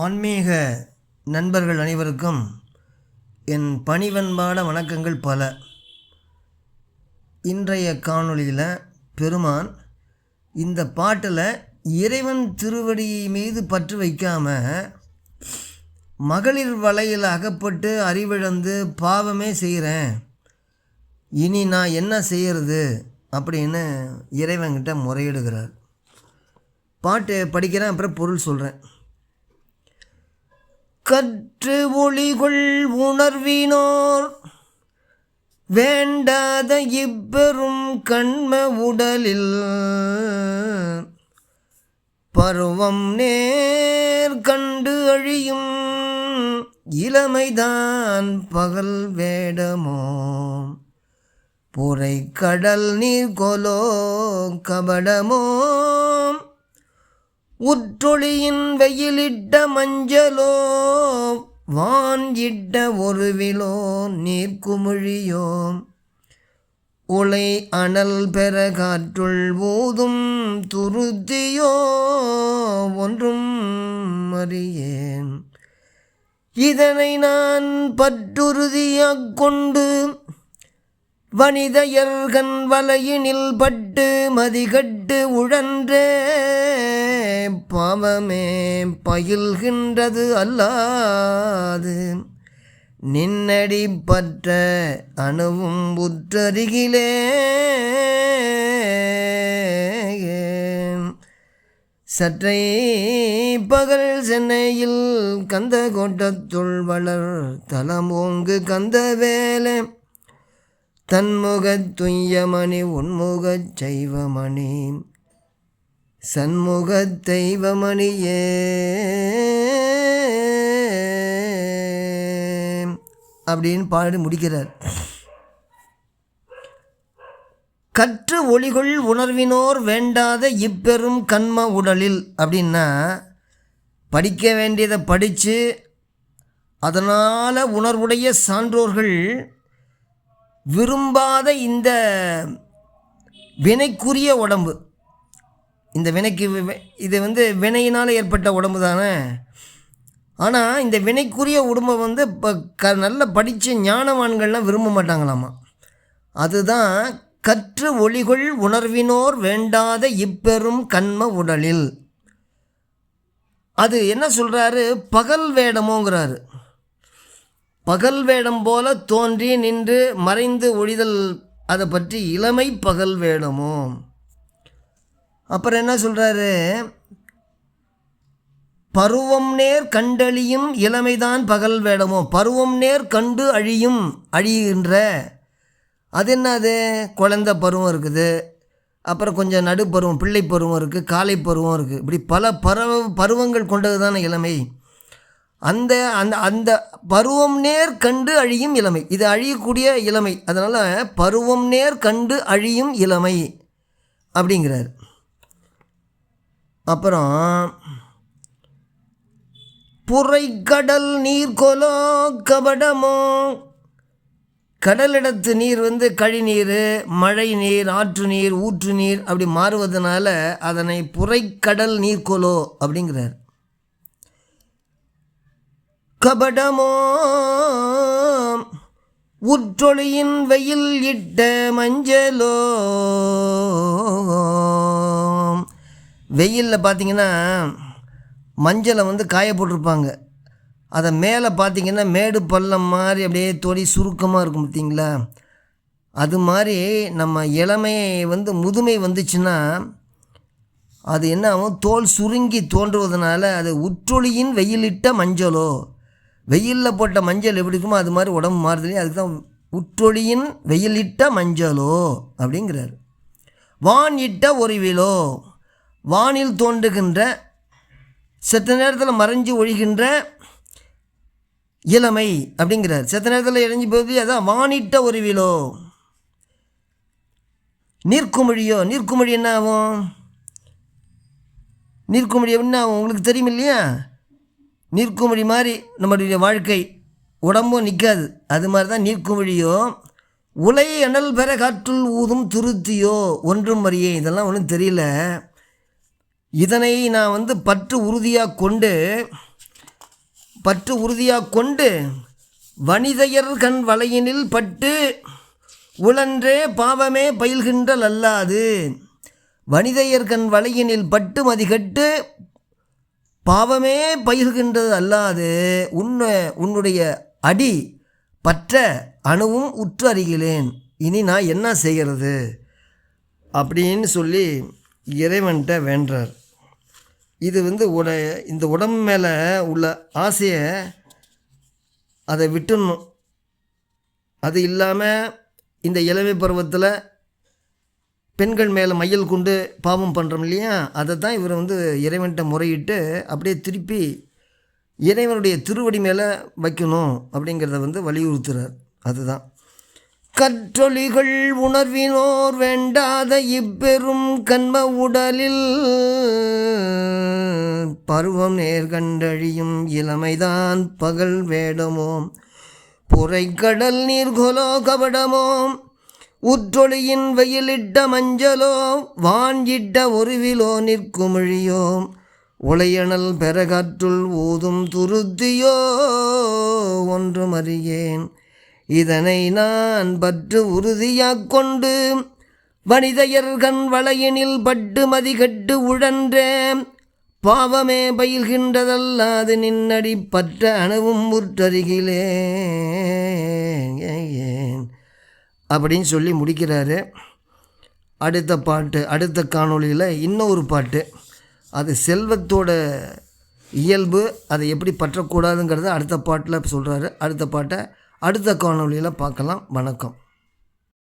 ஆன்மீக நண்பர்கள் அனைவருக்கும் என் பணிவன்பான வணக்கங்கள் பல. இன்றைய காணொளியில் பெருமான் இந்த பாட்டில் இறைவன் திருவடி மீது பற்று வைக்காமல் மகளிர் வலையில் அகப்பட்டு அறிவிழந்து பாவமே செய்கிறேன், இனி நான் என்ன செய்கிறது அப்படின்னு இறைவன்கிட்ட முறையிடுகிறார். பாட்டு படிக்கிறேன், அப்புறம் பொருள் சொல்கிறேன். கற்று ஒளிகொள் உணர்வினோர் வேண்டாத இப்பெரும் கண்ம உடலில் பருவம் நேர் கண்டு அழியும் இளமைதான் பகல் வேடமோ, பொறை கடல் நீர் கொலோ கபடமோ, உற்றொளியின் வெயிலிட்ட மஞ்சளோ, வான் இட்ட ஒருவிலோ நீர்க்குமிழியோ, உலை அனல் பெற காற்றுள் ஊதும் துருத்தியோ, ஒன்றும் அறியேன். இதனை நான் பற்றுறுதியாக் கொண்டு வனிதையர்கண் வலையினில் பட்டு மதிகட்டு உழன்றே, பாவமே பயில்கின்றது அல்லாது நின்னடி பற்ற அணுவும் உற்றருகிலே. சற்றை பகல் சென்னையில் கந்த கோட்டத்துள் வளர் தலமோங்கு கந்த வேலை தன்முகத் துய்யமணி உன்முகச் செய்வமணி சண்முகத் தெய்வமணியே. அப்படின்னு பாடி முடிக்கிறார். கற்று ஒளிகொள் உணர்வினோர் வேண்டாத இப்பெரும் கண்ம உடலில் அப்படின்னா, படிக்க வேண்டியதை படித்து அதனால் உணர்வுடைய சான்றோர்கள் விரும்பாத இந்த வினைக்குரிய உடம்பு, இந்த வினைக்கு இது வினையினால் ஏற்பட்ட உடம்பு தானே. ஆனால் இந்த வினைக்குரிய உடம்பை இப்போ நல்லா படித்த ஞானவான்கள்லாம் விரும்ப மாட்டாங்களாமா. அதுதான் கற்று ஒளிகொள் உணர்வினோர் வேண்டாத இப்பெரும் கண்ம உடலில். அது என்ன சொல்கிறாரு? பகல் வேடமோங்கிறாரு. பகல் வேடம் போல தோன்றி நின்று மறைந்து ஒழிதல், அதை பற்றி இளமை பகல் வேடமோ. அப்புறம் என்ன சொல்கிறாரு? பருவம் நேர் கண்டழியும் இளமைதான் பகல் வேடமோ. பருவம் நேர் கண்டு அழிகின்ற, அது என்னது? குழந்தை பருவம் இருக்குது, அப்புறம் கொஞ்சம் நடுப்பருவம், பிள்ளை பருவம் இருக்குது, காலை பருவம் இருக்குது. இப்படி பல பருவங்கள் கொண்டது தானே இளமை. அந்த அந்த அந்த பருவம் நேர் கண்டு அழியும் இளமை, இது அழியக்கூடிய இளமை. அதனால் பருவம் நேர் கண்டு அழியும் இளமை அப்படிங்கிறார். அப்புறம் புரை கடல் நீர் கொலோ கபடமோ. கடலிடத்து நீர் கழிநீர், மழை நீர், ஆற்று நீர், ஊற்று நீர் அப்படி மாறுவதனால அதனை புரைக்கடல் நீர் கொலோ அப்படிங்கிறார். கபடமோ உற்றொளியின் வெயில் இட்ட மஞ்சளோ. வெயிலில் பார்த்தீங்கன்னா மஞ்சளை காய போட்டிருப்பாங்க. அதை மேலே பார்த்தீங்கன்னா மேடு பள்ளம் மாதிரி அப்படியே தொடி சுருக்கமாக இருக்கும் பார்த்தீங்களா. அது மாதிரி நம்ம இளமையை முதுமை வந்துச்சுன்னா அது என்ன ஆகும்? தோல் சுருங்கி தோன்றுவதனால அது உற்றொளியின் வெயிலிட்ட மஞ்சளோ. வெயிலில் போட்ட மஞ்சள் எப்படி இருக்குமோ அது மாதிரி உடம்பு மாறுதலே. அதுக்கு தான் உற்றொளியின் வெயிலிட்ட மஞ்சளோ அப்படிங்கிறார். வான் இட்ட ஒருவிலோ, வானில் தோன்றுகின்ற செத்த நேரத்தில் மறைஞ்சு ஒழிகின்ற இளமை அப்படிங்கிறார். செத்த நேரத்தில் இறைஞ்சி போகுது, அதான் வானிட்ட ஒருவிலோ. நீர்க்குமிழியோ, நீர்க்குமிழி என்ன ஆகும்? நீர்க்குமிழி என்ன ஆகும் உங்களுக்கு தெரியும் இல்லையா? நீர்க்குமிழி மாதிரி நம்மளுடைய வாழ்க்கை, உடம்பும் நிற்காது. அது மாதிரி தான் நீர்க்குமிழியோ. உலை அனல் பெற காற்றுள் ஊதும் துருத்தியோ, ஒன்றும் அறியே. இதெல்லாம் ஒன்றும் தெரியல. இதனை நான் பற்று உறுதியாக கொண்டு பற்று உறுதியாக கொண்டு வனிதையர் கண் வலையினில் பட்டு உழன்றே பாவமே பயில்கின்றல் அல்லாது. வனிதையர் கண் வலையினில் பட்டு மதிகட்டு பாவமே பயில்கின்றது அல்லாது உன்னுடைய அடி பற்ற அணுவும் உற்று அறிகிறேன். இனி நான் என்ன செய்கிறது அப்படின்னு சொல்லி இறைவன்கிட்ட வேண்டுறார். இது இந்த உடம்பு மேலே உள்ள ஆசையை அதை விட்டுடணும். அது இல்லாமல் இந்த இளமை பருவத்தில் பெண்கள் மேலே மையல் கொண்டு பாவம் பண்ணுறோம் இல்லையா, அதை தான் இவர் இறைவன்கிட்ட முறையிட்டு அப்படியே திருப்பி இறைவனுடைய திருவடி மேலே வைக்கணும் அப்படிங்கிறத வலியுறுத்துகிறார். அதுதான் கற்றொலிகள் உணர்வினோர் வேண்டாத இப்பெரும் கண்ம உடலில் பருவம் நேர்கண்டழியும் இளமைதான் பகல் வேடமோம் புரைக்கடல் நீர்கொலோ கபடமோம் உற்றொளியின் வெயிலிட்ட மஞ்சளோ வாஞ்சிட்ட ஒருவிலோ நிற்குமிழியோம் உளையணல் பெறகற்றுள் ஊதும் துருத்தியோ ஒன்றும் அறியேன். இதனை நான் பற்று உறுதியாக் கொண்டு வனிதையர் கண் வளையனில் பட்டு மதிகட்டு உழன்றேன் பாவமே பயில்கின்றதல்லாது நின்னடி பற்ற அணுவும் முற்றருகிலேன் அப்படின்னு சொல்லி முடிக்கிறாரு. அடுத்த காணொளியில் இன்னொரு பாட்டு, அது செல்வத்தோட இயல்பு, அதை எப்படி பற்றக்கூடாதுங்கிறத அடுத்த பாட்டில் சொல்கிறாரு. அடுத்த பாட்டை அடுத்த காணொளியில் பார்க்கலாம். வணக்கம்.